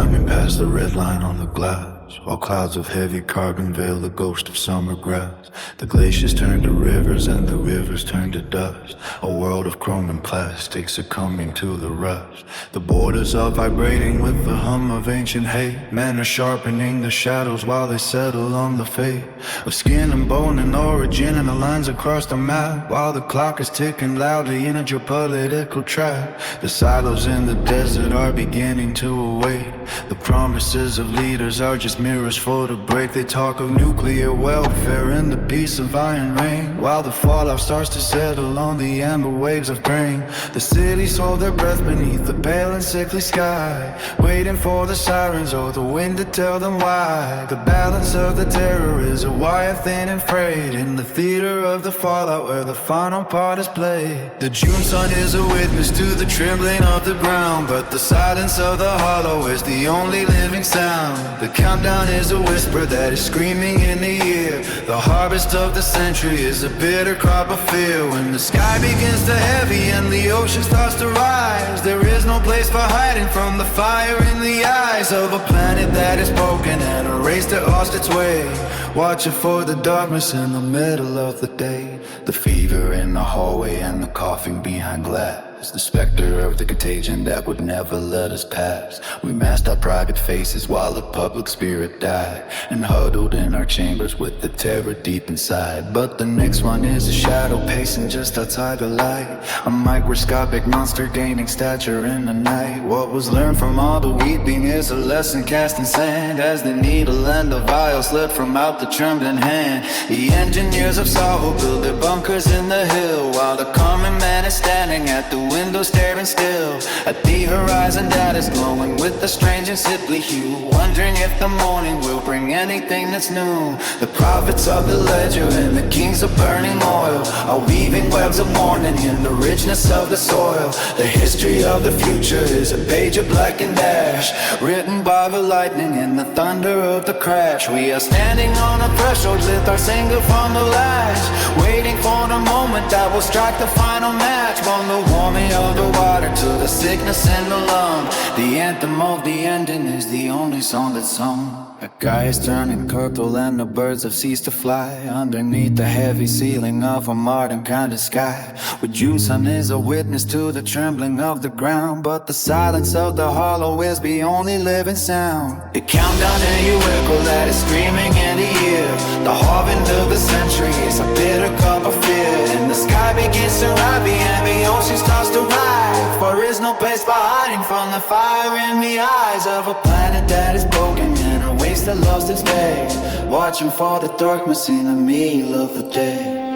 climbing past the red line on the glass, while clouds of heavy carbon veil the ghost of summer grass. The glaciers turn to rivers and the rivers turn to dust. A world of chrome and plastic succumbing to the rush. The borders are vibrating with the hum of ancient hate. Men are sharpening the shadows while they settle on the fate of skin and bone and origin and the lines across the map, while the clock is ticking loudly in a geopolitical trap. The silos in the desert are beginning to awake. The promises of leaders are just mirrors for the break. They talk of nuclear welfare and the peace of iron rain, while the fallout starts to settle on the amber waves of grain. The cities hold their breath beneath the pale and sickly sky, waiting for the sirens or the wind to tell them why. The balance of the terror is a wire thin and frayed in the theater of the fallout where the final part is played. The June sun is a witness to the trembling of the ground, but the silence of the hollow is the only living sound. The countdown is a whisper that is screaming in the ear. The harvest of the century is a bitter crop of fear. When the sky begins to heavy and the ocean starts to rise, there is no place for hiding from the fire in the eyes of a planet that is broken and a race that lost its way, watching for the darkness in the middle of the day. The fever in the hallway and the coughing behind glass, the specter of the contagion that would never let us pass. We masked our private faces while the public spirit died, and huddled in our chambers with the terror deep inside. But the next one is a shadow pacing just outside the light, a microscopic monster gaining stature in the night. What was learned from all the weeping is a lesson cast in sand, as the needle and the vial slid from out the trembling hand. The engineers of sorrow build their bunkers in the hill, while the common man is standing at the window staring still at the horizon that is glowing with a strange and sickly hue, wondering if the morning will bring anything that's new. The prophets of the ledger and the kings of burning oil are weaving webs of mourning in the richness of the soil. The history of the future is a page of black and ash, written by the lightning and the thunder of the crash. We are standing on a threshold with our singer from the latch, waiting for the moment that will strike the final match. From the warming of the water to the sickness in the lung, the anthem of the ending is the only song that's sung. The sky is turning purple and the birds have ceased to fly underneath the heavy ceiling of a modern kind of sky. With June sun is a witness to the trembling of the ground, but the silence of the hollow is the only living sound. The countdown and you echo that is screaming in the ear. The harvest of the century is a bitter cup of fear, and the sky begins to rise and the ocean starts to rise. For is no place for hiding from the fire in the eyes of a planet that is broken and a waste that lost its way, watching for the darkness in the middle of the day.